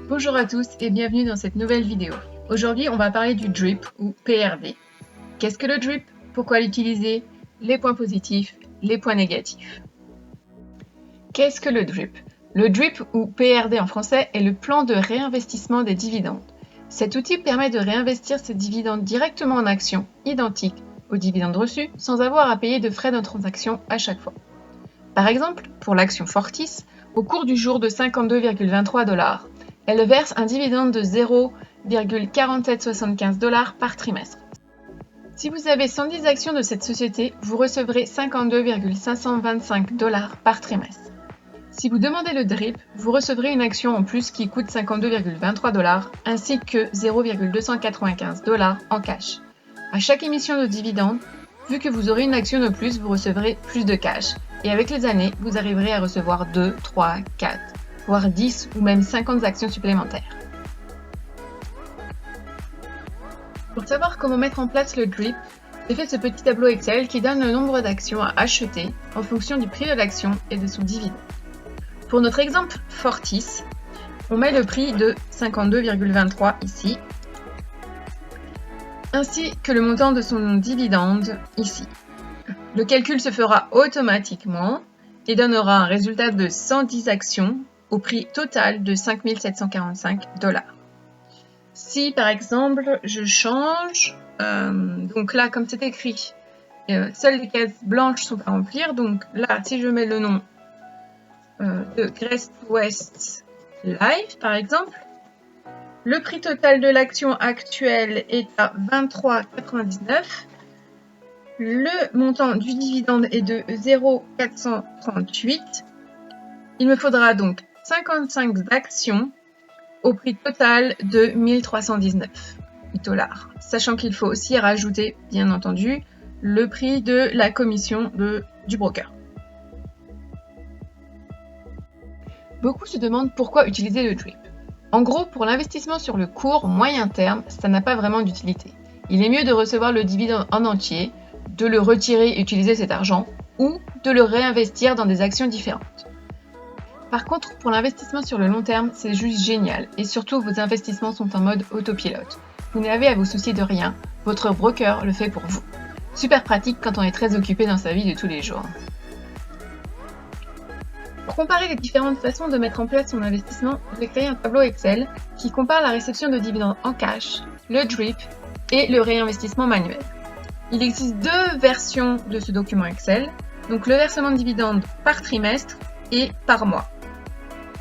Bonjour à tous et bienvenue dans cette nouvelle vidéo. Aujourd'hui, on va parler du DRIP ou PRD. Qu'est-ce que le DRIP? Pourquoi l'utiliser? Les points positifs, les points négatifs. Qu'est-ce que le DRIP? Le DRIP ou PRD en français est le plan de réinvestissement des dividendes. Cet outil permet de réinvestir ces dividendes directement en actions identiques aux dividendes reçus sans avoir à payer de frais de transaction à chaque fois. Par exemple, pour l'action Fortis, au cours du jour de 52,23 $, elle verse un dividende de 0,4775 $ par trimestre. Si vous avez 110 actions de cette société, vous recevrez 52,525 $ par trimestre. Si vous demandez le DRIP, vous recevrez une action en plus qui coûte 52,23 $ ainsi que 0,295 $ en cash. À chaque émission de dividende, vu que vous aurez une action de plus, vous recevrez plus de cash. Et avec les années, vous arriverez à recevoir 2, 3, 4, voire 10 ou même 50 actions supplémentaires. Pour savoir comment mettre en place le DRIP, j'ai fait ce petit tableau Excel qui donne le nombre d'actions à acheter en fonction du prix de l'action et de son dividende. Pour notre exemple Fortis, on met le prix de 52,23 ici, ainsi que le montant de son dividende ici. Le calcul se fera automatiquement et donnera un résultat de 110 actions au prix total de 5 745 $. Si par exemple je change, donc là comme c'est écrit, seules les cases blanches sont à remplir, donc là si je mets le nom de Great West Life par exemple, le prix total de l'action actuelle est à 23,99 $. Le montant du dividende est de 0,438. Il me faudra donc 55 actions au prix total de 1319 $. Sachant qu'il faut aussi rajouter, bien entendu, le prix de la commission du broker. Beaucoup se demandent pourquoi utiliser le DRIP. En gros, pour l'investissement sur le court moyen terme, ça n'a pas vraiment d'utilité. Il est mieux de recevoir le dividende en entier, de le retirer et utiliser cet argent, ou de le réinvestir dans des actions différentes. Par contre, pour l'investissement sur le long terme, c'est juste génial, et surtout vos investissements sont en mode autopilote. Vous n'avez à vous soucier de rien, votre broker le fait pour vous. Super pratique quand on est très occupé dans sa vie de tous les jours. Pour comparer les différentes façons de mettre en place son investissement, j'ai créé un tableau Excel qui compare la réception de dividendes en cash, le DRIP et le réinvestissement manuel. Il existe deux versions de ce document Excel, donc le versement de dividendes par trimestre et par mois.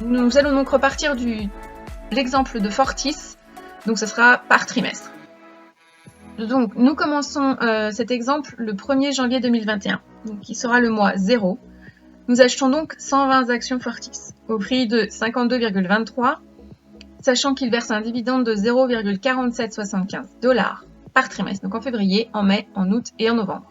Nous allons donc repartir de l'exemple de Fortis, donc ce sera par trimestre. Donc nous commençons cet exemple le 1er janvier 2021, donc qui sera le mois 0. Nous achetons donc 120 actions Fortis au prix de 52,23 $, sachant qu'il verse un dividende de 0,4775 $ par trimestre, donc en février, en mai, en août et en novembre.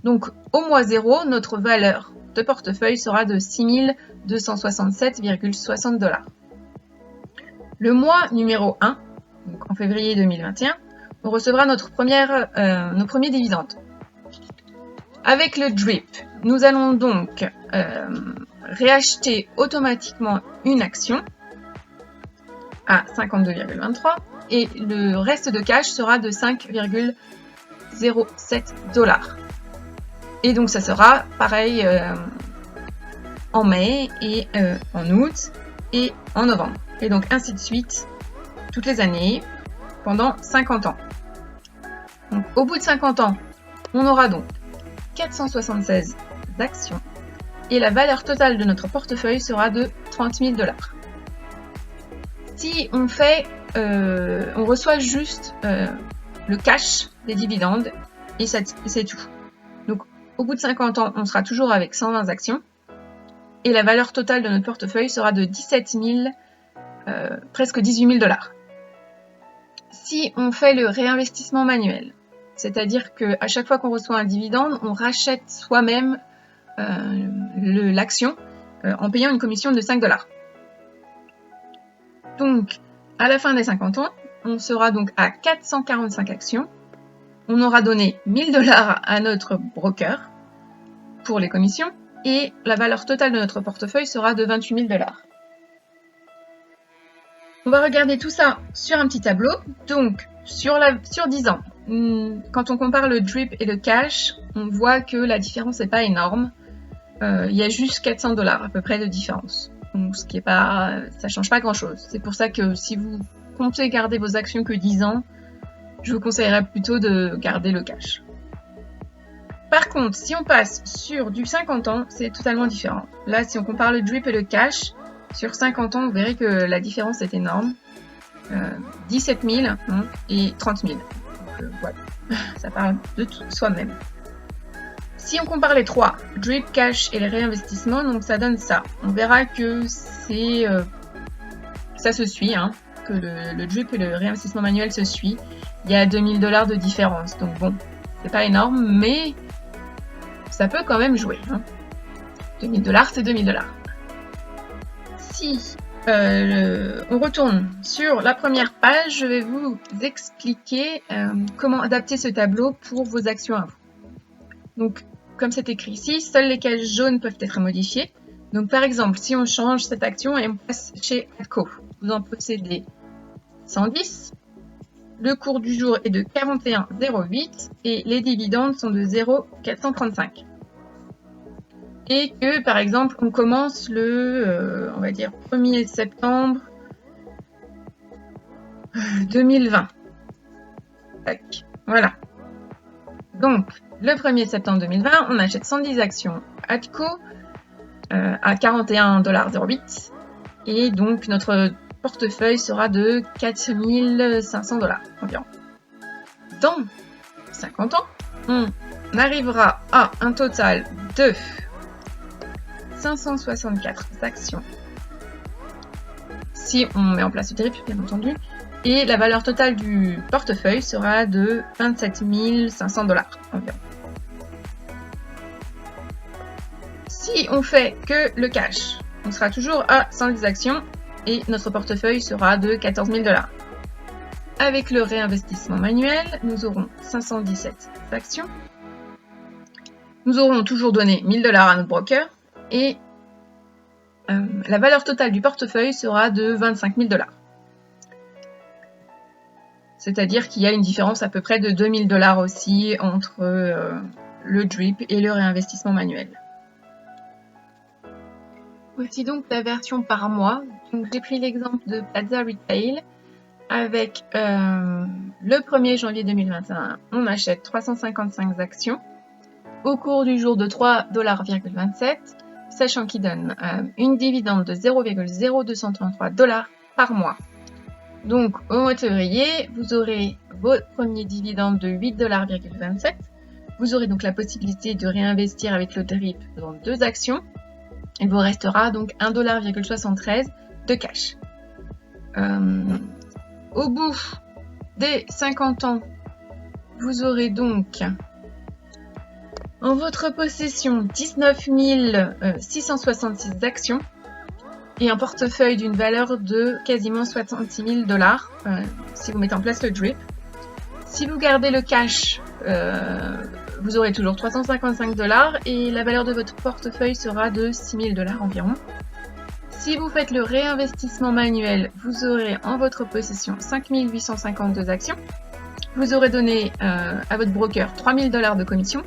Donc au mois 0, notre valeur de portefeuille sera de 6 267,60 $. Le mois numéro 1, donc en février 2021, on recevra nos premiers dividendes. Avec le DRIP, nous allons donc réacheter automatiquement une action à 52,23 $ et le reste de cash sera de 5,07 $. Et donc ça sera pareil en mai et en août et en novembre. Et donc ainsi de suite toutes les années pendant 50 ans. Donc au bout de 50 ans, on aura donc 476 actions et la valeur totale de notre portefeuille sera de 30 000 $. Si on reçoit juste le cash des dividendes et c'est tout. Donc au bout de 50 ans, on sera toujours avec 120 actions et la valeur totale de notre portefeuille sera de presque 18 000 $. Si on fait le réinvestissement manuel, c'est-à-dire qu'à chaque fois qu'on reçoit un dividende, on rachète soi-même l'action en payant une commission de 5 $. Donc, à la fin des 50 ans, on sera donc à 445 actions. On aura donné 1 000 $ à notre broker pour les commissions et la valeur totale de notre portefeuille sera de 28 000 $. On va regarder tout ça sur un petit tableau. Donc, sur 10 ans, quand on compare le drip et le cash, on voit que la différence n'est pas énorme. Il y a juste 400 $ à peu près de différence. Donc, ce qui est pas, ça change pas grand-chose. C'est pour ça que si vous comptez garder vos actions que 10 ans, je vous conseillerais plutôt de garder le cash. Par contre, si on passe sur du 50 ans, c'est totalement différent. Là, si on compare le drip et le cash, sur 50 ans, vous verrez que la différence est énorme. 17 000 et 30 000. Donc, voilà, ça parle de soi-même. Si on compare les trois, drip, cash et les réinvestissements, donc ça donne ça. On verra que c'est, ça se suit, que le drip et le réinvestissement manuel se suit. Il y a 2000 $ de différence, donc bon, c'est pas énorme, mais ça peut quand même jouer. 2000 $, c'est 2000 $. Si on retourne sur la première page, je vais vous expliquer comment adapter ce tableau pour vos actions à vous. Donc, comme c'est écrit ici, seules les cases jaunes peuvent être modifiées. Donc, par exemple, si on change cette action et on passe chez ADCO, vous en possédez 110. Le cours du jour est de 41,08 et les dividendes sont de 0,435. Et que, par exemple, on commence le, on va dire, 1er septembre 2020. Tac, voilà. Donc, le 1er septembre 2020, on achète 110 actions ADCO à 41,08 $. Et donc, notre portefeuille sera de 4500 $ environ. Dans 50 ans, on arrivera à un total de 564 actions. Si on met en place le DRIP, bien entendu. Et la valeur totale du portefeuille sera de 27 500 $ environ. Si on fait que le cash, on sera toujours à 110 actions et notre portefeuille sera de 14 000 $. Avec le réinvestissement manuel, nous aurons 517 actions. Nous aurons toujours donné 1000 $ à notre broker et la valeur totale du portefeuille sera de 25 000 $. C'est-à-dire qu'il y a une différence à peu près de 2000 $ aussi entre le drip et le réinvestissement manuel. Voici donc la version par mois. J'ai pris l'exemple de Plaza Retail avec le 1er janvier 2021, on achète 355 actions au cours du jour de 3,27 $, sachant qu'il donne une dividende de 0,0233 $ par mois. Donc au mois de février, vous aurez votre premier dividende de 8,27 $. Vous aurez donc la possibilité de réinvestir avec le DRIP dans 2 actions. Il vous restera donc 1,73 $ de cash. Au bout des 50 ans, vous aurez donc en votre possession 19 666 actions et un portefeuille d'une valeur de quasiment 66 000 $ si vous mettez en place le DRIP. Si vous gardez le cash, vous aurez toujours 355 $ et la valeur de votre portefeuille sera de 6 000 $ environ. Si vous faites le réinvestissement manuel, vous aurez en votre possession 5 852 actions. Vous aurez donné à votre broker 3 000 $ de commission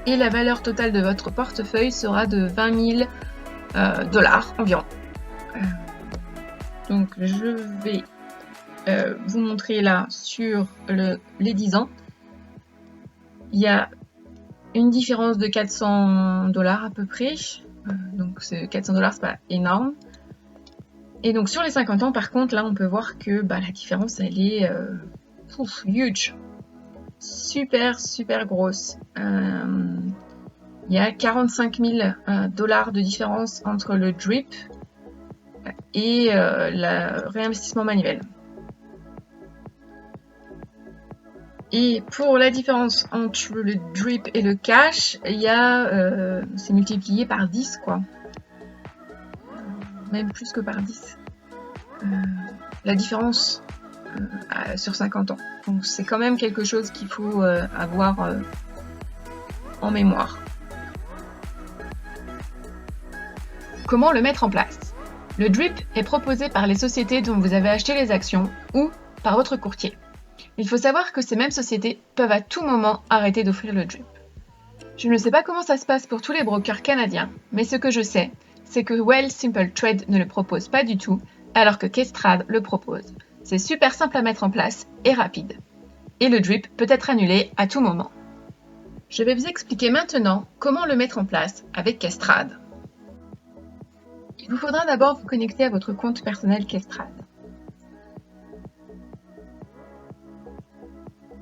et la valeur totale de votre portefeuille sera de 20 000 $ environ. Donc je vais vous montrer là sur les 10 ans. Il y a une différence de 400 $ à peu près. Donc 400 $, c'est pas énorme. Et donc sur les 50 ans, par contre, là on peut voir que la différence elle est huge. Super grosse. Il y a 45 000 $ de différence entre le DRIP et le réinvestissement manuel. Et pour la différence entre le DRIP et le cash, il y a, c'est multiplié par 10 quoi. Même plus que par 10. La différence sur 50 ans. Donc c'est quand même quelque chose qu'il faut avoir en mémoire. Comment le mettre en place? Le DRIP est proposé par les sociétés dont vous avez acheté les actions ou par votre courtier. Il faut savoir que ces mêmes sociétés peuvent à tout moment arrêter d'offrir le DRIP. Je ne sais pas comment ça se passe pour tous les brokers canadiens, mais ce que je sais, c'est que Wealthsimple Trade ne le propose pas du tout, alors que Questrade le propose. C'est super simple à mettre en place et rapide. Et le DRIP peut être annulé à tout moment. Je vais vous expliquer maintenant comment le mettre en place avec Questrade. Il vous faudra d'abord vous connecter à votre compte personnel Questrade.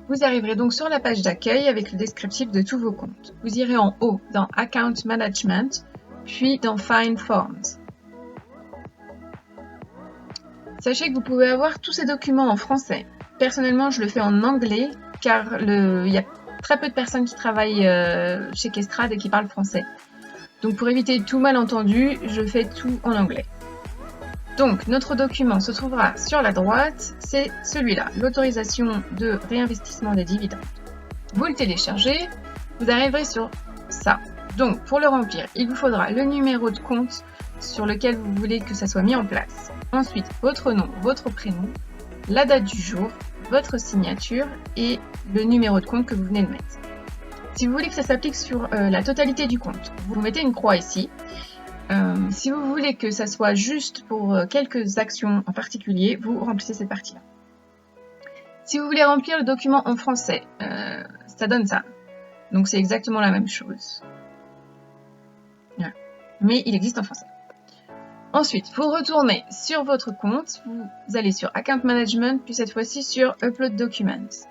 Vous arriverez donc sur la page d'accueil avec le descriptif de tous vos comptes. Vous irez en haut dans Account Management, puis dans Find Forms. Sachez que vous pouvez avoir tous ces documents en français. Personnellement, je le fais en anglais car il y a très peu de personnes qui travaillent chez Questrade et qui parlent français. Donc pour éviter tout malentendu, je fais tout en anglais. Donc notre document se trouvera sur la droite, c'est celui-là, l'autorisation de réinvestissement des dividendes. Vous le téléchargez, vous arriverez sur ça. Donc pour le remplir, il vous faudra le numéro de compte sur lequel vous voulez que ça soit mis en place. Ensuite, votre nom, votre prénom, la date du jour, votre signature et le numéro de compte que vous venez de mettre. Si vous voulez que ça s'applique sur la totalité du compte, vous mettez une croix ici. Si vous voulez que ça soit juste pour quelques actions en particulier, vous remplissez cette partie-là. Si vous voulez remplir le document en français, ça donne ça. Donc c'est exactement la même chose. Voilà. Mais il existe en français. Ensuite, vous retournez sur votre compte, vous allez sur Account Management, puis cette fois-ci sur Upload Documents.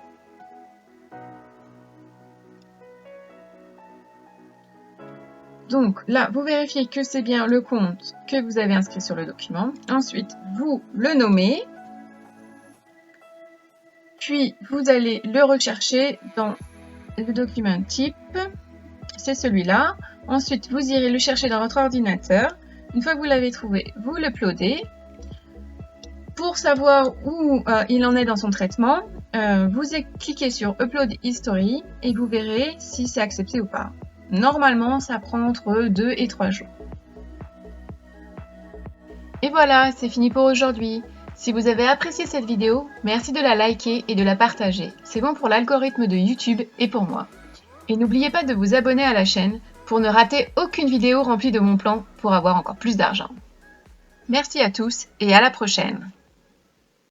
Donc là, vous vérifiez que c'est bien le compte que vous avez inscrit sur le document. Ensuite, vous le nommez. Puis, vous allez le rechercher dans le document type. C'est celui-là. Ensuite, vous irez le chercher dans votre ordinateur. Une fois que vous l'avez trouvé, vous l'uploadez. Pour savoir où il en est dans son traitement, vous cliquez sur Upload History et vous verrez si c'est accepté ou pas. Normalement, ça prend entre 2 et 3 jours. Et voilà, c'est fini pour aujourd'hui. Si vous avez apprécié cette vidéo, merci de la liker et de la partager. C'est bon pour l'algorithme de YouTube et pour moi. Et n'oubliez pas de vous abonner à la chaîne pour ne rater aucune vidéo remplie de mon plan pour avoir encore plus d'argent. Merci à tous et à la prochaine.